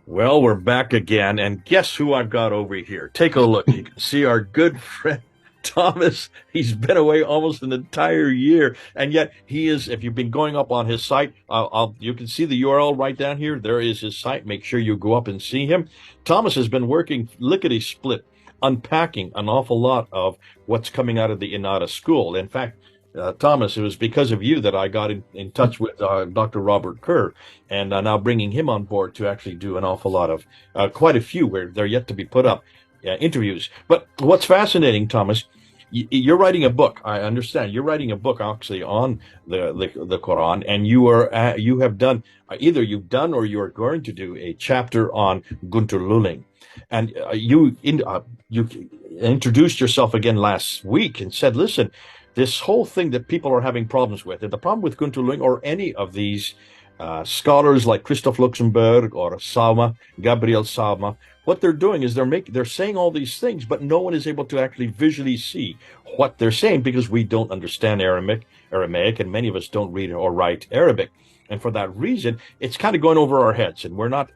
Well, we're back again, and guess who I've got over here? Take a look. You can see our good friend Thomas. He's been away almost an entire year, and yet he is. If you've been going up on his site, you can see the URL right down here. There is his site. Make sure you go up and see him. Thomas has been working lickety-split, unpacking an awful lot of what's coming out of the Inada school. In fact, Thomas, it was because of you that I got in touch with Dr. Robert Kerr, and now bringing him on board to actually do an awful lot of, quite a few where they're yet to be put up, interviews. But what's fascinating, Thomas, you're writing a book. I understand you're writing a book actually on the Quran, and you have done either you've done or you are going to do a chapter on Günter Lüling, and you introduced yourself again last week and said, listen, this whole thing that people are having problems with, and the problem with Günter Lüling or any of these scholars like Christoph Luxemburg or Gabriel Salma, what they're doing is they're saying all these things, but no one is able to actually visually see what they're saying because we don't understand Aramaic, and many of us don't read or write Arabic. And for that reason, it's kind of going over our heads, and we're not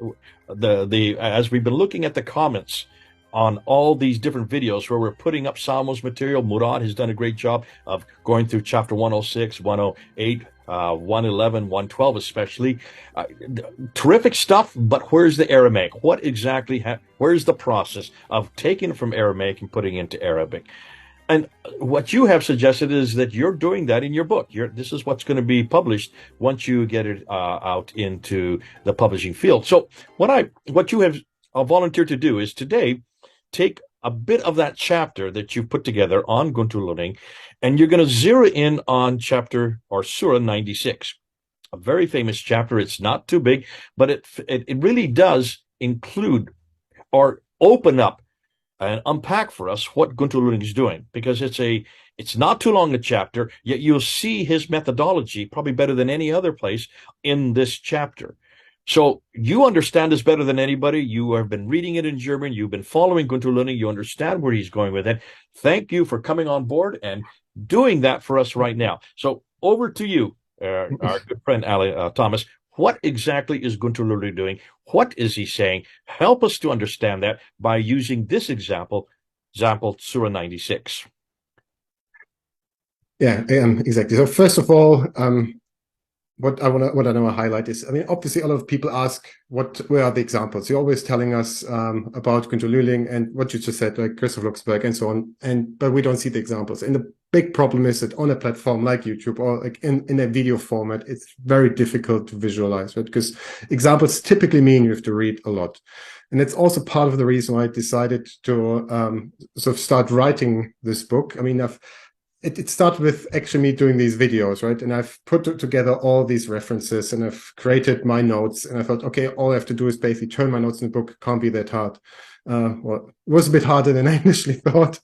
as we've been looking at the comments on all these different videos where we're putting up Salmo's material. Murad has done a great job of going through chapter 106, 108, 111, 112 especially. Terrific stuff, but where's the Aramaic? What exactly, where's the process of taking it from Aramaic and putting it into Arabic? And what you have suggested is that you're doing that in your book. This is what's going to be published once you get it out into the publishing field. So what you have volunteered to do is today take a bit of that chapter that you put together on Günter Lüling, and you're going to zero in on chapter or Surah 96, a very famous chapter. It's not too big, but it really does include or open up and unpack for us what Günter Lüling is doing, because it's not too long a chapter, yet you'll see his methodology probably better than any other place in this chapter. So you understand this better than anybody. You have been reading it in German. You've been following Günter Lüling. You understand where he's going with it. Thank you for coming on board and doing that for us right now. So over to you, our good friend Thomas. What exactly is Günter Lüling doing? What is he saying? Help us to understand that by using this example, Surah 96. Yeah, exactly. So first of all, what I want to highlight is, I mean, obviously a lot of people ask, where are the examples? You're always telling us about Günter Lüling and what you just said, like Christoph Luxemburg and so on, but we don't see the examples. And the big problem is that on a platform like YouTube or like in a video format, it's very difficult to visualize, right? Because examples typically mean you have to read a lot. And it's also part of the reason why I decided to sort of start writing this book. I mean, it started with actually me doing these videos, right? And I've put together all these references and I've created my notes. And I thought, okay, all I have to do is basically turn my notes in the book. It can't be that hard. Well, it was a bit harder than I initially thought.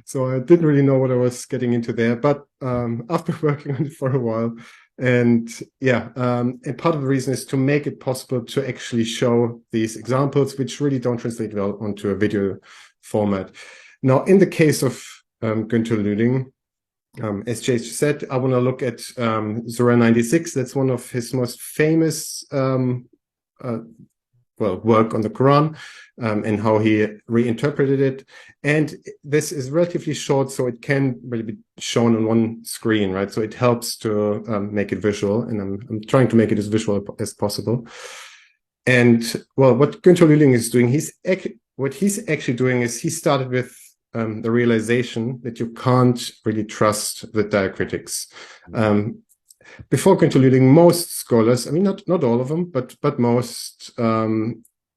So I didn't really know what I was getting into there. But after working on it for a while, and yeah, and part of the reason is to make it possible to actually show these examples, which really don't translate well onto a video format. Now, in the case of Günter Lüling, as Jay said, I want to look at Surah 96. That's one of his most famous work on the Quran, and how he reinterpreted it. And this is relatively short, so it can really be shown on one screen, right? So it helps to make it visual, and I'm trying to make it as visual as possible. And well, what Günter Lüling is doing, what he's actually doing is he started with the realization that you can't really trust the diacritics. Before Günter Lüling, most scholars, I mean, not all of them, but most,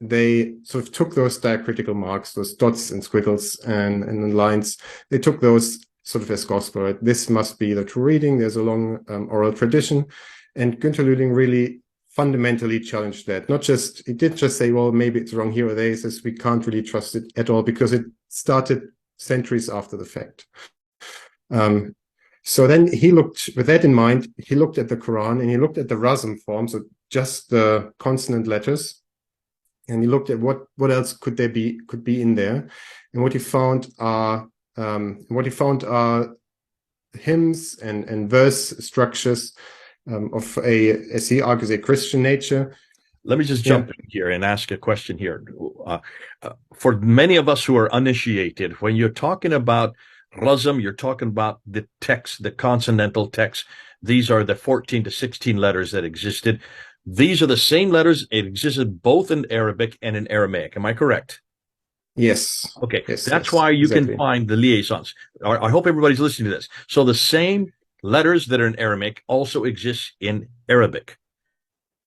they sort of took those diacritical marks, those dots and squiggles and lines, they took those sort of as gospel, right? This must be the true reading. There's a long oral tradition. And Günter Lüling really fundamentally challenged that. He didn't just say, well, maybe it's wrong here or there. He says, we can't really trust it at all because it started centuries after the fact. So then he looked, with that in mind, he looked at the Quran and he looked at the rasm form, so just the consonant letters. and he looked at what else could be in there, and what he found are hymns and verse structures of as he argues, a Christian nature. Let me just jump in here and ask a question here. For many of us who are uninitiated, when you're talking about Razm, you're talking about the text, the consonantal text. These are the 14 to 16 letters that existed. These are the same letters. It existed both in Arabic and in Aramaic. Am I correct? Yes. Okay. Yes, That's why you exactly. can find the liaisons. I hope everybody's listening to this. So the same letters that are in Aramaic also exist in Arabic.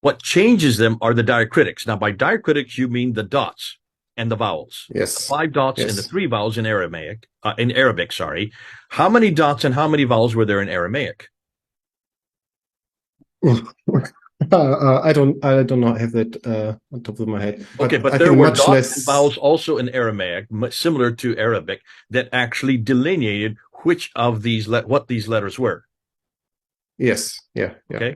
What changes them are the diacritics. Now, by diacritics, you mean the dots and the vowels. Yes. The 5 dots and the 3 vowels in Arabic, sorry. How many dots and how many vowels were there in Aramaic? I don't know. I have that on top of my head. Okay, but there were dots and vowels also in Aramaic, similar to Arabic, that actually delineated which of these what these letters were. Yes. Yeah. Okay.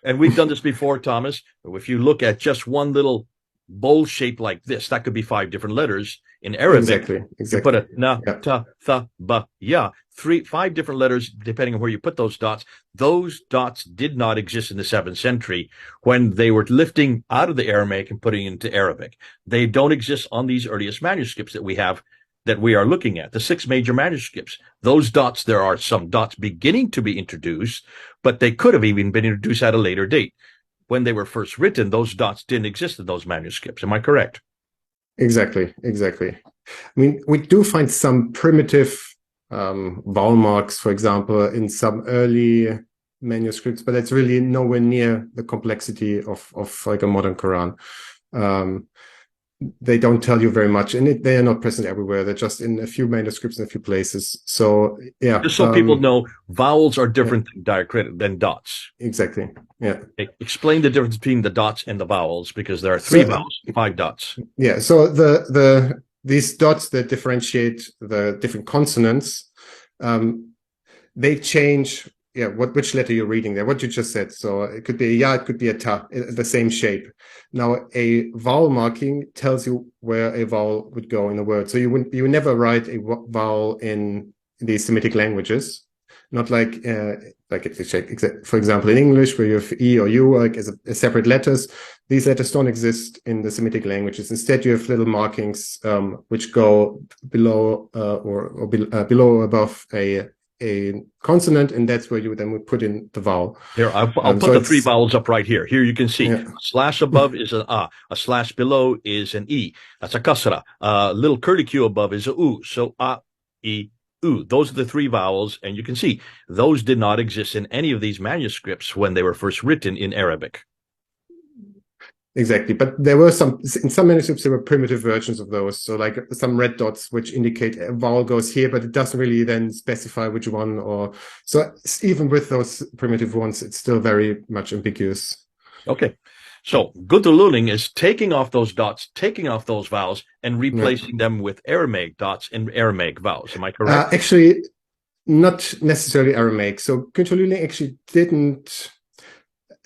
And we've done this before, Thomas. If you look at just one little bowl shape like this, that could be 5 different letters in Arabic. Exactly. You put a na, ta, tha, ba, ya. 5 different letters, depending on where you put those dots. Those dots did not exist in the 7th century when they were lifting out of the Aramaic and putting into Arabic. They don't exist on these earliest manuscripts that we have, that we are looking at, the 6 major manuscripts. Those dots, there are some dots beginning to be introduced, but they could have even been introduced at a later date. When they were first written, those dots didn't exist in those manuscripts. Am I correct? Exactly. I mean, we do find some primitive vowel marks, for example, in some early manuscripts, but it's really nowhere near the complexity of like a modern Quran. They don't tell you very much, and they are not present everywhere. They're just in a few manuscripts in a few places. So yeah, just so people know, vowels are different than dots. Exactly. Yeah. Explain the difference between the dots and the vowels, because there are 3 vowels, 5 dots. Yeah. So these dots that differentiate the different consonants, they change. Yeah, which letter you're reading there, what you just said. So it could be a ya, it could be a ta, the same shape. Now, a vowel marking tells you where a vowel would go in a word. So you would never write a vowel in the Semitic languages, not like for example, in English, where you have e or u like as separate letters. These letters don't exist in the Semitic languages. Instead, you have little markings which go below or below or above a consonant, and that's where you then would put in the vowel. Here, I'll put the 3 vowels up right here. Here you can see a slash above is an a slash below is an e. That's a kasra. A little curlicue above is a u. So a, e, u. Those are the 3 vowels, and you can see those did not exist in any of these manuscripts when they were first written in Arabic. Exactly, but there were in some manuscripts there were primitive versions of those, so like some red dots which indicate a vowel goes here, but it doesn't really then specify which one. Or so even with those primitive ones, it's still very much ambiguous. Okay, so Günter Lüling is taking off those dots, taking off those vowels, and replacing them with Aramaic dots and Aramaic vowels. Am I correct? Actually, not necessarily Aramaic. So Günter Lüling actually didn't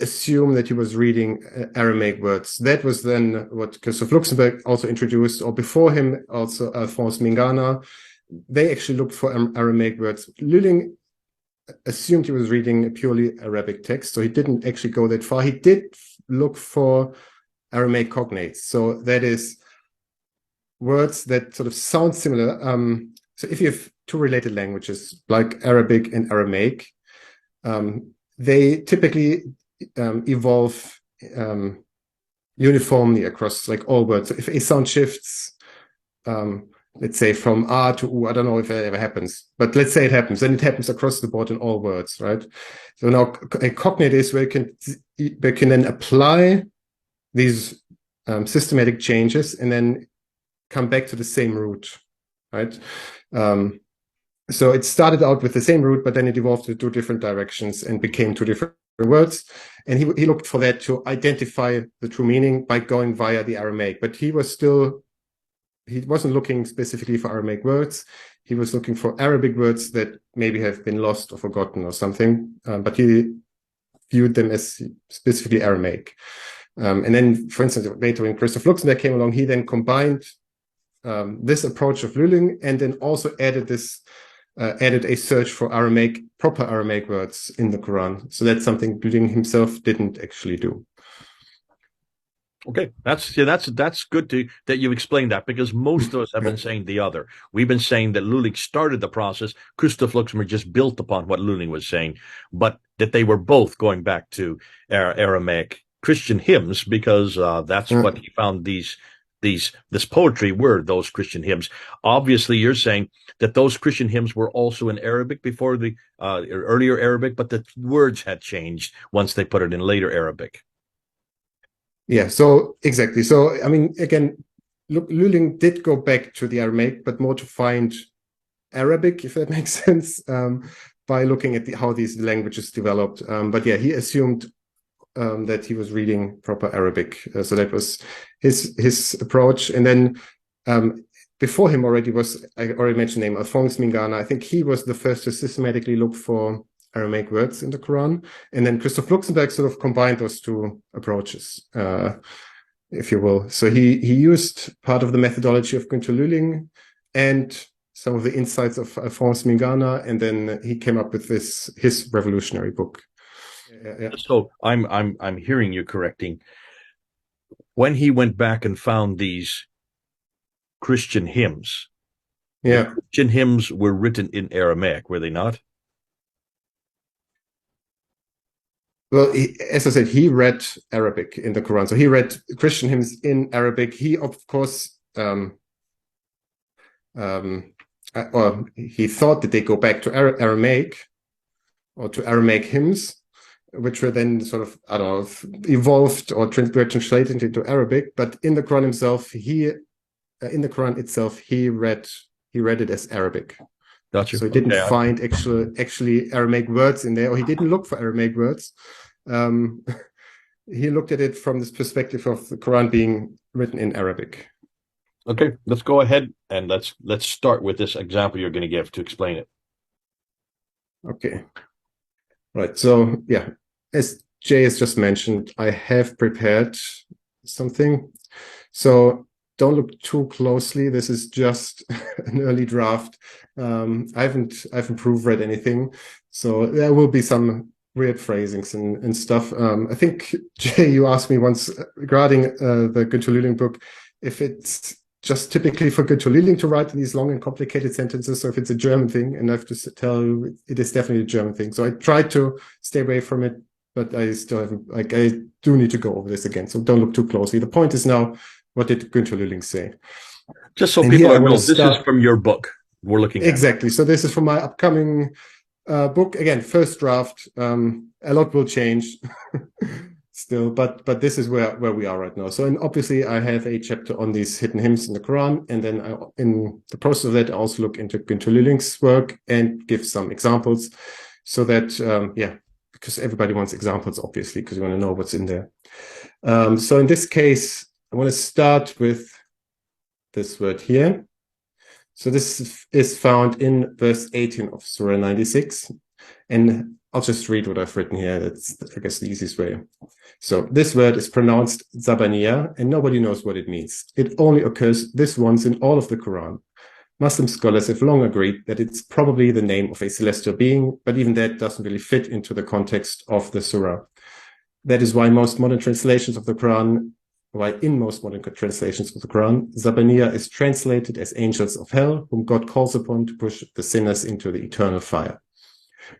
assume that he was reading Aramaic words. That was then what Christoph Luxemburg also introduced, or before him also Alphonse Mingana. They actually looked for Aramaic words. Lüling assumed he was reading a purely Arabic text, so he didn't actually go that far. He did look for Aramaic cognates, so that is words that sort of sound similar. So if you have 2 related languages like Arabic and Aramaic, they typically evolve uniformly across like all words. So if a sound shifts, let's say from a to u, I don't know if that ever happens, but let's say it happens, and it happens across the board in all words, right? So now a cognate is where you can then apply these systematic changes and then come back to the same root, right? So it started out with the same root, but then it evolved to 2 different directions and became 2 different words. And he looked for that to identify the true meaning by going via the Aramaic. But he wasn't looking specifically for Aramaic words. He was looking for Arabic words that maybe have been lost or forgotten or something. But he viewed them as specifically Aramaic. And then, for instance, later when Christoph Luxemburg came along, he then combined this approach of Lüling and then also added a search for proper Aramaic words in the Quran. So that's something Lüling himself didn't actually do. Okay, that's good that you explained that, because most of us have been saying the other. We've been saying that Lüling started the process. Christoph Luxemburg just built upon what Lüling was saying, but that they were both going back to Aramaic Christian hymns, because that's what he found this poetry were, those Christian hymns. Obviously, you're saying that those Christian hymns were also in Arabic before the earlier Arabic, but the words had changed once they put it in later Arabic. Yeah, so exactly. So, I mean, again, Lüling did go back to the Aramaic, but more to find Arabic, if that makes sense, by looking at how these languages developed. But yeah, he assumed that he was reading proper Arabic. So that was his approach. And then before him already was, I already mentioned the name, Alphonse Mingana. I think he was the first to systematically look for Aramaic words in the Quran. And then Christoph Luxemburg sort of combined those two approaches, if you will. So he used part of the methodology of Günter Lüling and some of the insights of Alphonse Mingana, and then he came up with his revolutionary book. Yeah. So I'm hearing you correcting. When he went back and found these Christian hymns, the Christian hymns were written in Aramaic, were they not? Well, as I said, he read Arabic in the Quran. So he read Christian hymns in Arabic. He, of course, or he thought that they go back to Aramaic or to Aramaic hymns, which were then sort of, I don't know, evolved or were translated into Arabic. But in the Quran itself, he read it as Arabic. Gotcha. So he didn't find actually Aramaic words in there, or he didn't look for Aramaic words. He looked at it from this perspective of the Quran being written in Arabic. Okay, let's go ahead and let's start with this example you're going to give to explain it. Okay. Right. So yeah, as Jay has just mentioned, I have prepared something. So don't look too closely. This is just an early draft. I haven't proofread anything, so there will be some weird phrasings and stuff. I think, Jay, you asked me once regarding the Günter Lüling book if it's just typically for Günter Lüling to write these long and complicated sentences, so if it's a German thing, and I have to tell you it is definitely a German thing. So I tried to stay away from it, but I still haven't, I do need to go over this again, so don't look too closely. The point is now, what did Günter Lüling say? Just so people know, this is from your book we're looking at. Exactly. So this is from my upcoming book. Again, first draft. A lot will change still, but this is where we are right now. So, and obviously I have a chapter on these hidden hymns in the Quran, and then in the process of that, I also look into Günter Lüling's work and give some examples, so that because everybody wants examples, obviously, because you want to know what's in there. So in this case, I want to start with this word here. So this is found in verse 18 of Surah 96. And I'll just read what I've written here. That's, I guess, the easiest way. So this word is pronounced Zabaniya, and nobody knows what it means. It only occurs this once in all of the Quran. Muslim scholars have long agreed that it's probably the name of a celestial being, but even that doesn't really fit into the context of the surah. That is why in most modern translations of the Quran, Zabaniya is translated as angels of hell, whom God calls upon to push the sinners into the eternal fire.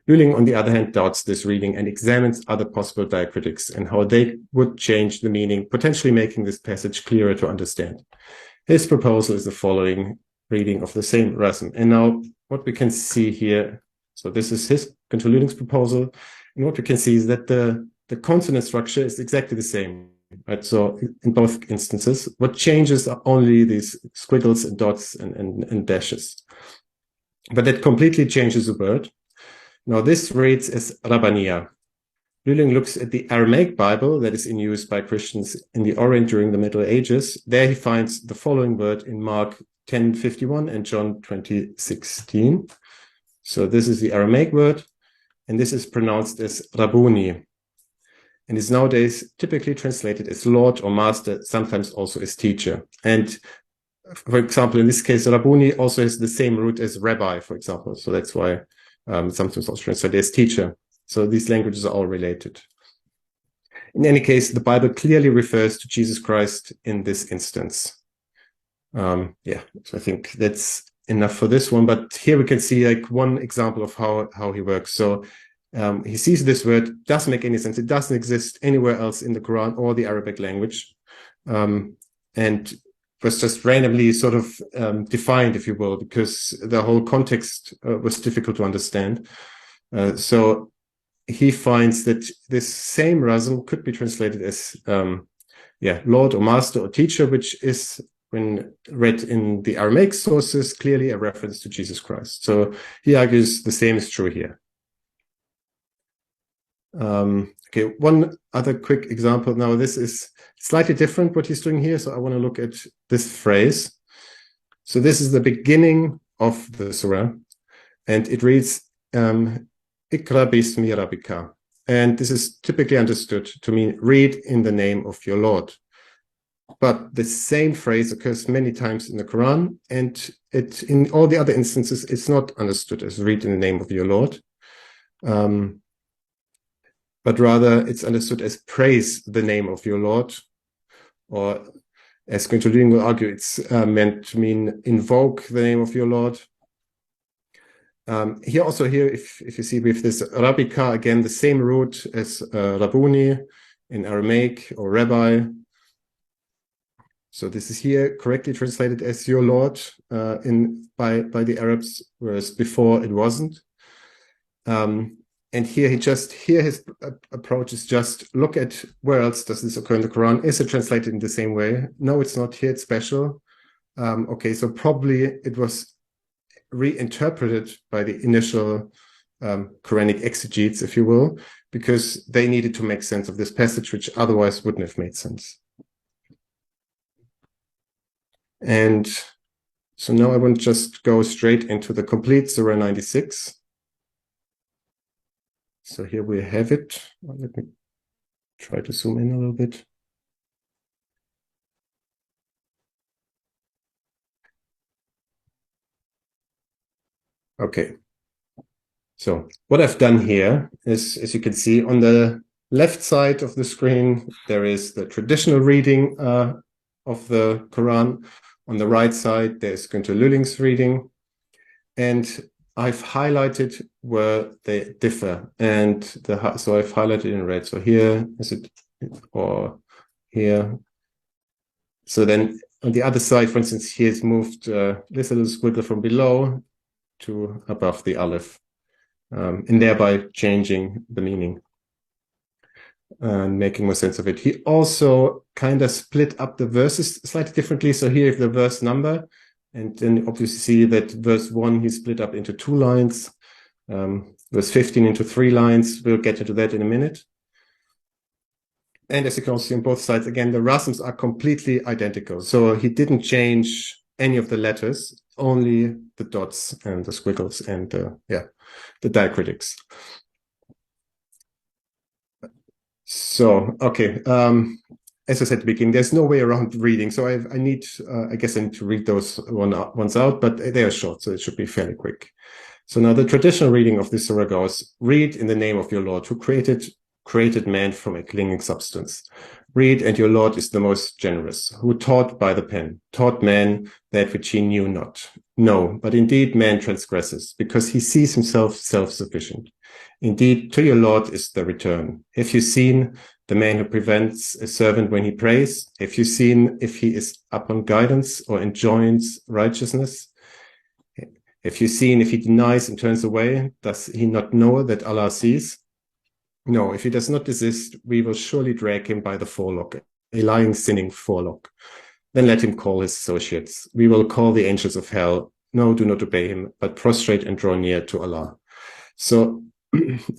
Lüling, on the other hand, doubts this reading and examines other possible diacritics and how they would change the meaning, potentially making this passage clearer to understand. His proposal is the following reading of the same rasm. And now what we can see here, so this is Günter Lüling's proposal, and what we can see is that the consonant structure is exactly the same. Right, so in both instances, what changes are only these squiggles and dots and dashes. But that completely changes the word. Now this reads as Rabbaniya. Lüling looks at the Aramaic Bible that is in use by Christians in the Orient during the Middle Ages. There he finds the following word in Mark 10:51 and John 20:16. So this is the Aramaic word, and this is pronounced as Rabbuni. and is nowadays typically translated as Lord or Master, sometimes also as teacher. And for example, in this case, Rabbuni also has the same root as rabbi, for example. So that's why sometimes also translated as teacher. So these languages are all related. In any case, the Bible clearly refers to Jesus Christ in this instance. Yeah, so I think that's enough for this one. But here we can see like one example of how he works. So he sees this word, doesn't make any sense. It doesn't exist anywhere else in the Quran or the Arabic language. And was just randomly sort of defined, if you will, because the whole context was difficult to understand. So he finds that this same rasm could be translated as Lord or Master or Teacher, which is, when read in the Aramaic sources, clearly a reference to Jesus Christ. So he argues the same is true here. Okay, one other quick example. Now, this is slightly different what he's doing here. So I want to look at this phrase. So this is the beginning of the surah, and it reads, Ikra bismi rabbika. And this is typically understood to mean read in the name of your Lord. But the same phrase occurs many times in the Quran, and in all the other instances, it's not understood as read in the name of your Lord. But rather it's understood as praise the name of your Lord, or as Günter Lüling will argue, it's meant to mean invoke the name of your Lord. Here, if you see with this Rabbika, again, the same root as Rabbuni in Aramaic, or rabbi. So this is here correctly translated as your Lord by the Arabs, whereas before it wasn't. And here his approach is just look at where else does this occur in the Quran. Is it translated in the same way? No, it's not. Here it's special. Okay, so probably it was reinterpreted by the initial Quranic exegetes, if you will, because they needed to make sense of this passage, which otherwise wouldn't have made sense. And so now I want to just go straight into the complete Surah 96. So here we have it. Let me try to zoom in a little bit. Okay. So what I've done here is, as you can see, on the left side of the screen, there is the traditional reading of the Quran. On the right side, there's Günter Lüling's reading. And I've highlighted where they differ, and so I've highlighted in red. So here is it, or here. So then on the other side, for instance, here's moved this little squiggle from below to above the aleph, and thereby changing the meaning and making more sense of it. He also kind of split up the verses slightly differently. So here, if the verse number. And then obviously see that verse 1, he split up into 2 lines, verse 15 into 3 lines. We'll get into that in a minute. And as you can also see on both sides, again, the rasms are completely identical. So he didn't change any of the letters, only the dots and the squiggles and the diacritics. So, okay. As I said at the beginning, there's no way around reading. So I guess I need to read those ones out, but they are short, so it should be fairly quick. So now the traditional reading of this surah goes, read in the name of your Lord, who created man from a clinging substance. Read, and your Lord is the most generous, who taught by the pen, taught man that which he knew not. No, but indeed man transgresses, because he sees himself self-sufficient. Indeed, to your Lord is the return. Have you seen the man who prevents a servant when he prays? Have you seen if he is upon guidance or enjoins righteousness? Have you seen if he denies and turns away? Does he not know that Allah sees? No, if he does not desist, we will surely drag him by the forelock, a lying, sinning forelock. Then let him call his associates. We will call the angels of hell. No, do not obey him, but prostrate and draw near to Allah. So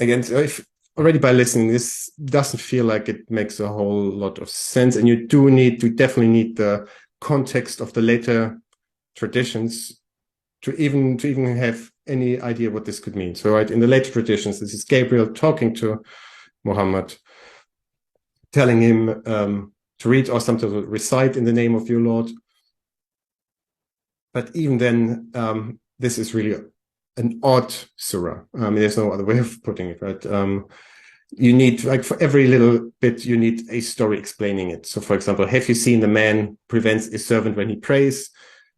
again, if already by listening, this doesn't feel like it makes a whole lot of sense. And you definitely need the context of the later traditions to even have any idea what this could mean. So right, in the later traditions, this is Gabriel talking to Muhammad. telling him to read or something to recite in the name of your Lord. But even then, this is really an odd surah. There's no other way of putting it, right? You need, like, for every little bit, you need a story explaining it. So, for example, have you seen the man prevents a servant when he prays?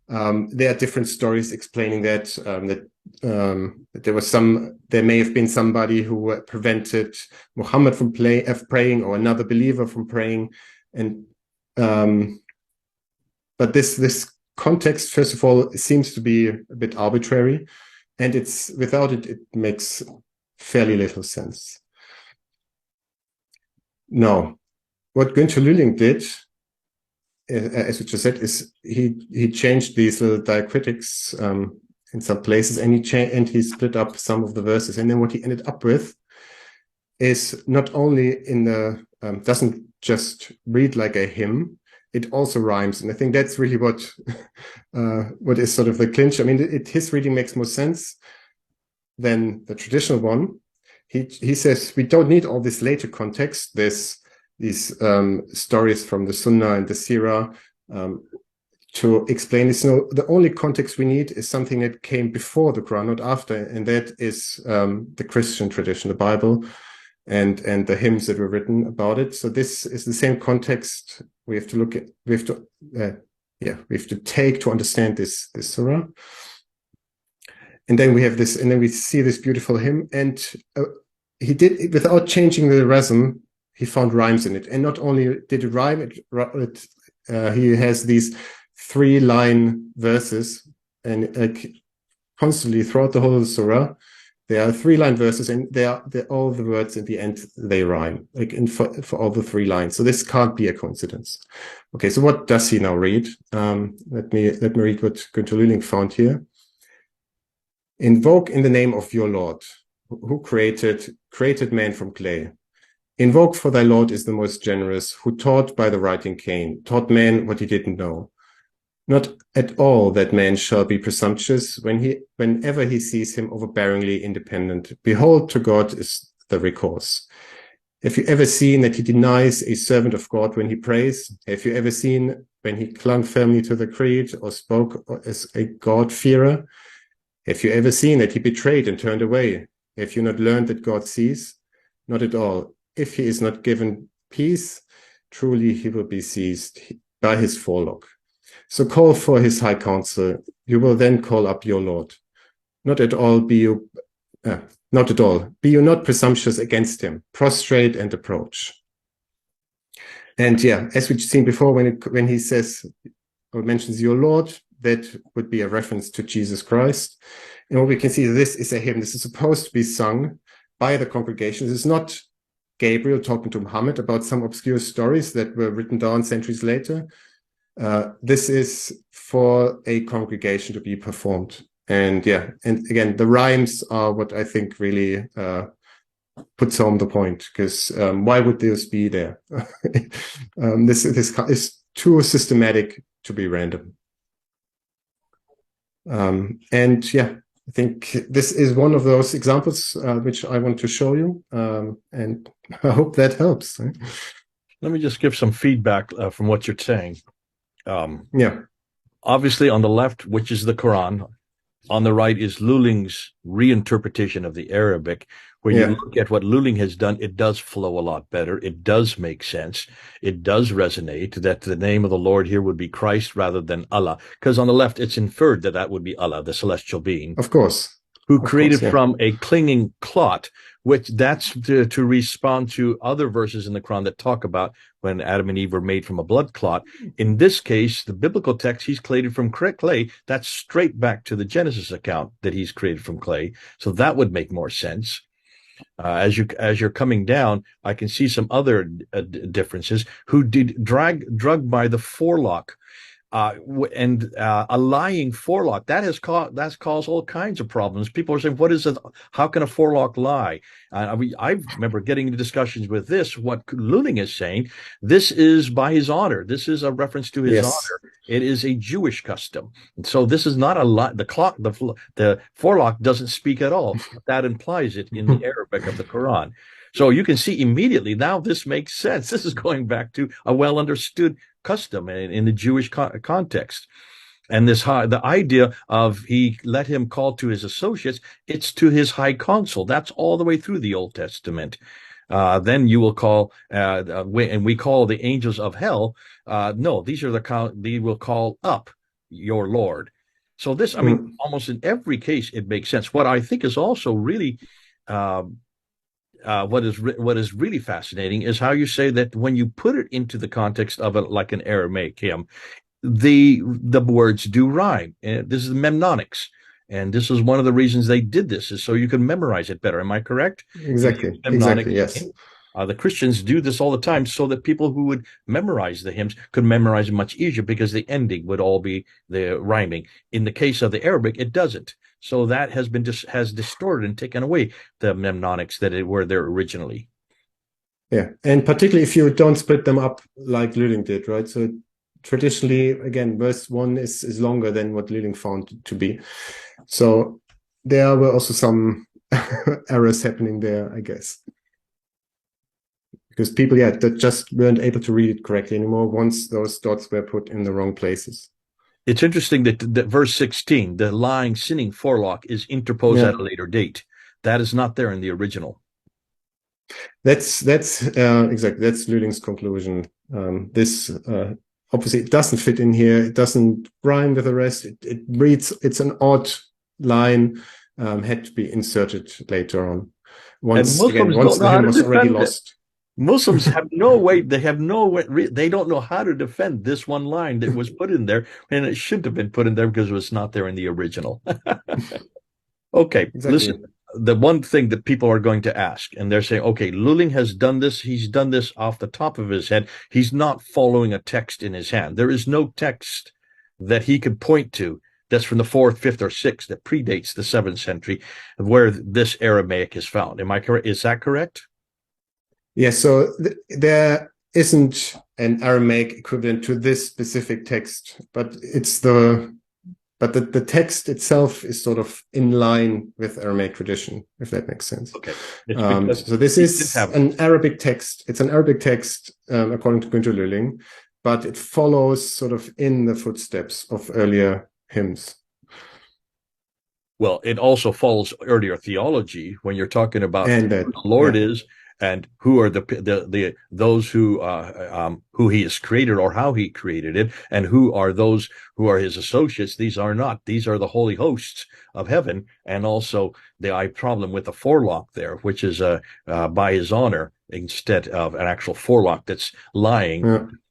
There are different stories explaining that, there may have been somebody who prevented Muhammad from praying, or another believer from praying. And, but this context, first of all, seems to be a bit arbitrary, and without it, it makes fairly little sense. Now, what Günter Lüling did, as we just said, is he changed these little diacritics in some places, and he split up some of the verses. And then what he ended up with is not only in the doesn't just read like a hymn, it also rhymes. And I think that's really what is sort of the clinch. I mean, his reading makes more sense than the traditional one. He says we don't need all this later context, these stories from the Sunnah and the Sura to explain this. No, the only context we need is something that came before the Quran, not after, and that is the Christian tradition, the Bible, and the hymns that were written about it. So this is the same context we have to look at. We have to take to understand this surah. And then we have this, and then we see this beautiful hymn. And he did it without changing the rhythm. He found rhymes in it, and not only did it rhyme, he has these 3-line verses, and constantly throughout the whole surah, there are 3-line verses, and they're all the words at the end they rhyme, like for all the 3 lines. So this can't be a coincidence. Okay, so what does he now read? Let me read what Günter Lüling found here. Invoke in the name of your Lord, who created man from clay. Invoke, for thy Lord is the most generous, who taught by the writing cane, taught man what he didn't know. Not at all that man shall be presumptuous whenever he sees him overbearingly independent. Behold, to God is the recourse. Have you ever seen that he denies a servant of God when he prays? Have you ever seen when he clung firmly to the creed or spoke as a God-fearer? Have you ever seen that he betrayed and turned away? Have you not learned that God sees? Not at all. If he is not given peace, truly he will be seized by his forelock. So call for his high counsel. You will then call up your Lord. Not at all. Be you not presumptuous against him. Prostrate and approach. And yeah, as we've seen before, when he says or mentions your Lord, that would be a reference to Jesus Christ. And what we can see, this is a hymn. This is supposed to be sung by the congregation. This is not Gabriel talking to Muhammad about some obscure stories that were written down centuries later. This is for a congregation to be performed. And yeah, and again, the rhymes are what I think really puts home the point, because why would this be there? This is too systematic to be random. And yeah, I think this is one of those examples which I want to show you, and I hope that helps. Let me just give some feedback from what you're saying. Yeah. Obviously, on the left, which is the Quran, on the right is Luling's reinterpretation of the Arabic. When you look at what Lüling has done, it does flow a lot better. It does make sense. It does resonate that the name of the Lord here would be Christ rather than Allah. Because on the left, it's inferred that that would be Allah, the celestial being. Of course. Who created from a clinging clot, which that's to respond to other verses in the Quran that talk about when Adam and Eve were made from a blood clot. In this case, the biblical text, he's created from clay. That's straight back to the Genesis account that he's created from clay. So that would make more sense. As you're coming down, I can see some other differences. Who did drugged by the forelock, and a lying forelock that's caused all kinds of problems. People are saying, "What is it? How can a forelock lie?" I remember getting into discussions with this. What Lüling is saying, this is by his honor. This is a reference to his honor. It is a Jewish custom, and so this is not a lie. The forelock doesn't speak at all. That implies it in the Arabic of the Quran. So you can see immediately now this makes sense. This is going back to a well understood custom in the Jewish context. And the idea of he let him call to his associates, it's to his high council. That's all the way through the Old Testament. Then you will call, and we call the angels of hell. No, these are they will call up your Lord. So this, I mean, almost in every case, it makes sense. What I think is also really, what is really fascinating is how you say that when you put it into the context of like an Aramaic hymn, the words do rhyme. And this is mnemonics. And this is one of the reasons they did this, is so you can memorize it better. Am I correct? Exactly. Exactly. Yes. The Christians do this all the time so that people who would memorize the hymns could memorize it much easier because the ending would all be the rhyming. In the case of the Arabic, it doesn't. So that has distorted and taken away the mnemonics that were there originally. Yeah. And particularly if you don't split them up like Lüling did, right? So traditionally, again, verse 1 is longer than what Lüling found to be. So there were also some errors happening there, I guess. Because people, that just weren't able to read it correctly anymore once those dots were put in the wrong places. It's interesting that verse 16, the lying, sinning forelock, is interposed at a later date. That is not there in the original. That's exactly, that's Lüling's conclusion. This obviously it doesn't fit in here. It doesn't rhyme with the rest. It reads, it's an odd line, had to be inserted later on. Once the hymn was already lost. Muslims have no way, they don't know how to defend this one line that was put in there, and it shouldn't have been put in there because it was not there in the original. Okay, exactly. Listen, the one thing that people are going to ask, and they're saying, okay, Lüling has done this, he's done this off the top of his head, he's not following a text in his hand. There is no text that he could point to that's from the 4th, 5th, or 6th that predates the 7th century where this Aramaic is found. Am I correct? Is that correct? Yes, so there isn't an Aramaic equivalent to this specific text, but the text itself is sort of in line with Aramaic tradition, if that makes sense. Okay. So this is an Arabic text. It's an Arabic text according to Günter Lüling, but it follows sort of in the footsteps of earlier hymns. Well, it also follows earlier theology when you're talking about who the Lord is. And who are those who he has created or how he created it, and who are those who are his associates? These are the holy hosts of heaven, and also the problem with the forelock there, which is by his honor instead of an actual forelock that's lying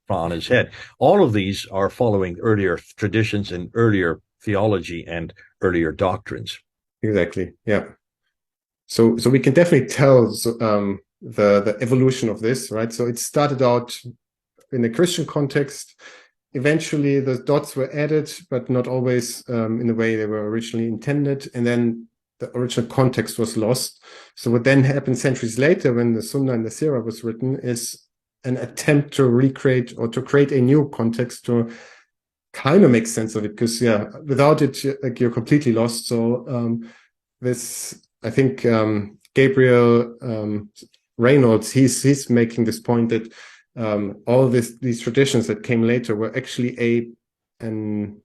on his head. All of these are following earlier traditions and earlier theology and earlier doctrines. Exactly. Yeah. So we can definitely tell. The evolution of this, right? So it started out in a Christian context. Eventually, the dots were added, but not always in the way they were originally intended. And then the original context was lost. So what then happened centuries later, when the Sunnah and the Sura was written, is an attempt to recreate or to create a new context to kind of make sense of it. Because without it, you're completely lost. So this, I think, Gabriel Reynolds, he's making this point that all these traditions that came later were actually an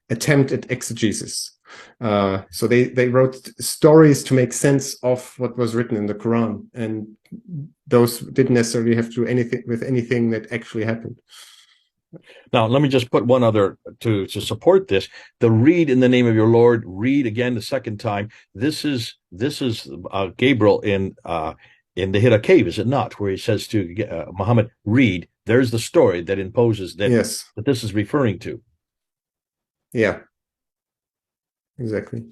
attempt at exegesis. So they wrote stories to make sense of what was written in the Quran, and those didn't necessarily have to do anything with anything that actually happened. Now, let me just put one other to support this. The read in the name of your Lord, read again the second time. This is Gabriel in the Hira cave, is it not? Where he says to Muhammad, read. There's the story that imposes that, that this is referring to. Yeah, exactly.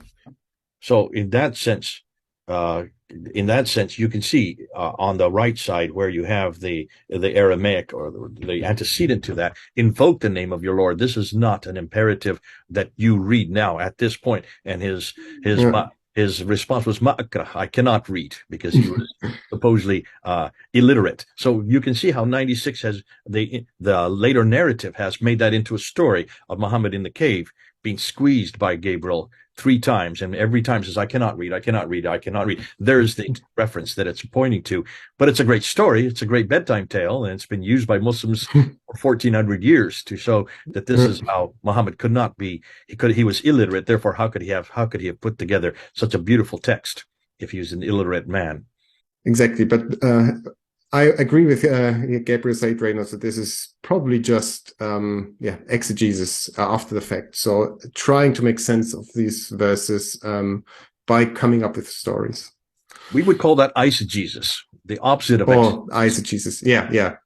So in that sense, you can see on the right side where you have the Aramaic or the antecedent to that, invoke the name of your Lord. This is not an imperative that you read now at this point. And his response was ma'akrah, I cannot read, because he was supposedly illiterate. So you can see how 96 has the later narrative has made that into a story of Muhammad in the cave being squeezed by Gabriel 3 times, and every time says, I cannot read, I cannot read, I cannot read. There's the reference that it's pointing to. But it's a great story. It's a great bedtime tale, and it's been used by Muslims for 1,400 years to show that this is how Muhammad could not be. He was illiterate. Therefore, how could he have put together such a beautiful text if he was an illiterate man? Exactly. But I agree with Gabriel Said Reynolds that this is probably just exegesis after the fact. So trying to make sense of these verses by coming up with stories. We would call that eisegesis, the opposite of eisegesis. Yeah.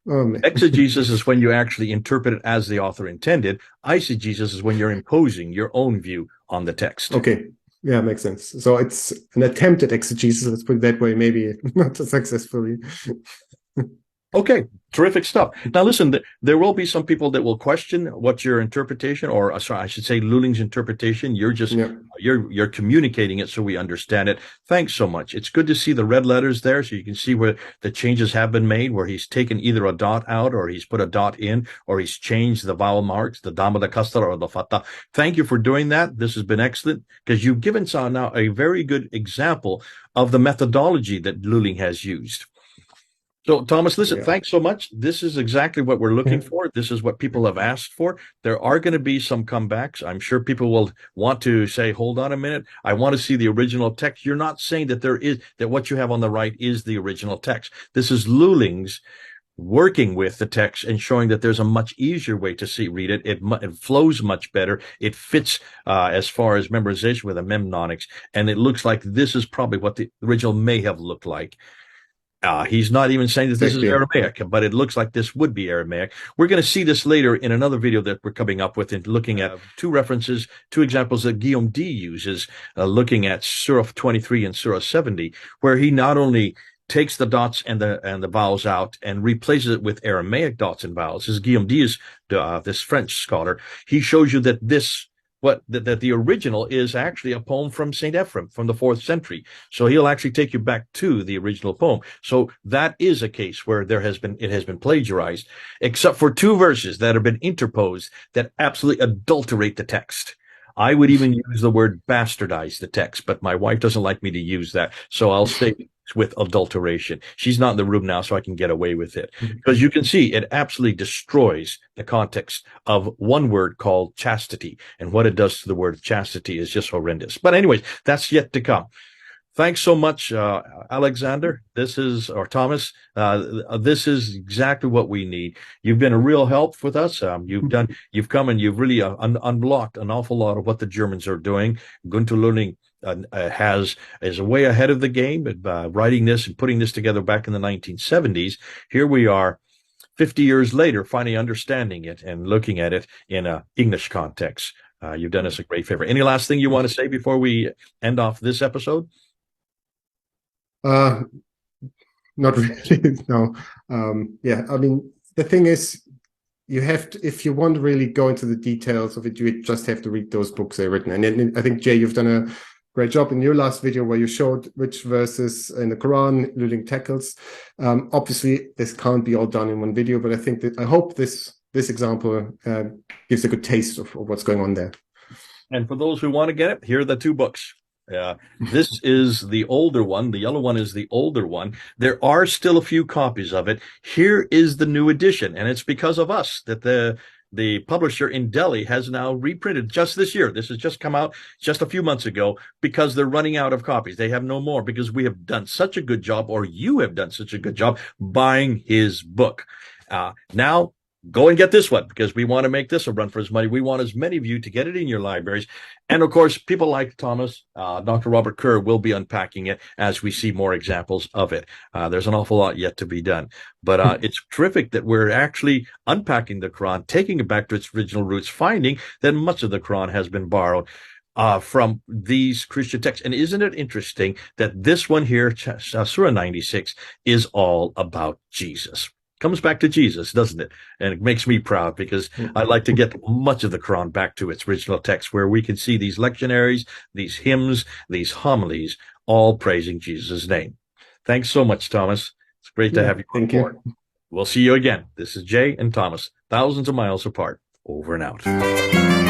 Exegesis is when you actually interpret it as the author intended. Eisegesis is when you're imposing your own view on the text. Okay. Yeah, makes sense. So it's an attempt at exegesis, let's put it that way, maybe not successfully. Okay, terrific stuff. Now, listen, there will be some people that will question what your interpretation, or sorry, I should say Luling's interpretation. You're just, you're communicating it so we understand it. Thanks so much. It's good to see the red letters there so you can see where the changes have been made, where he's taken either a dot out or he's put a dot in, or he's changed the vowel marks, the dama, the kasra, or the fatha. Thank you for doing that. This has been excellent because you've given us now a very good example of the methodology that Luling has used. So, Thomas, listen, thanks so much. This is exactly what we're looking for. This is what people have asked for. There are going to be some comebacks. I'm sure people will want to say, hold on a minute. I want to see the original text. You're not saying that that what you have on the right is the original text. This is Luling's working with the text and showing that there's a much easier way to read it. It flows much better. It fits as far as memorization with the mnemonics. And it looks like this is probably what the original may have looked like. He's not even saying that this is Aramaic, but it looks like this would be Aramaic. We're going to see this later in another video that we're coming up with and looking at two examples that Guillaume D uses, looking at Surah 23 and Surah 70, where he not only takes the dots and the vowels out and replaces it with Aramaic dots and vowels. As Guillaume D is this French scholar, he shows you that that the original is actually a poem from St. Ephrem from the 4th century. So he'll actually take you back to the original poem. So that is a case where it has been plagiarized, except for 2 verses that have been interposed that absolutely adulterate the text. I would even use the word bastardize the text, but my wife doesn't like me to use that. So I'll stay with adulteration. She's not in the room now, so I can get away with it. Because you can see it absolutely destroys the context of one word called chastity. And what it does to the word chastity is just horrendous. But anyways, that's yet to come. Thanks so much, Alexander. Thomas. This is exactly what we need. You've been a real help with us. You've come and you've really unblocked an awful lot of what the Germans are doing. Günter Lüling is way ahead of the game, writing this and putting this together back in the 1970s. Here we are 50 years later, finally understanding it and looking at it in an English context. You've done us a great favor. Any last thing you want to say before we end off this episode? Not really, no. I mean, the thing is, you have to, if you want to really go into the details of it, you just have to read those books they're written. And I think, Jay, you've done a great job in your last video where you showed which verses in the Quran Lüling tackles. Obviously, this can't be all done in one video, but I hope this example gives a good taste of what's going on there. And for those who want to get it, here are the 2 books. This is the older one. The yellow one is the older one. There are still a few copies of it. Here is the new edition, and it's because of us that the publisher in Delhi has now reprinted just this year. This has just come out just a few months ago because they're running out of copies. They have no more because we have done such a good job, or you have done such a good job buying his book. Now, go and get this one because we want to make this a run for his money. We want as many of you to get it in your libraries. And of course, people like Thomas, Dr. Robert Kerr will be unpacking it as we see more examples of it. There's an awful lot yet to be done. But it's terrific that we're actually unpacking the Quran, taking it back to its original roots, finding that much of the Quran has been borrowed from these Christian texts. And isn't it interesting that this one here, Surah 96, is all about Jesus? Comes back to Jesus, doesn't it? And it makes me proud because I like to get much of the Quran back to its original text where we can see these lectionaries, these hymns, these homilies, all praising Jesus' name. Thanks so much, Thomas. It's great to have you on board. We'll see you again. This is Jay and Thomas, thousands of miles apart. Over and out.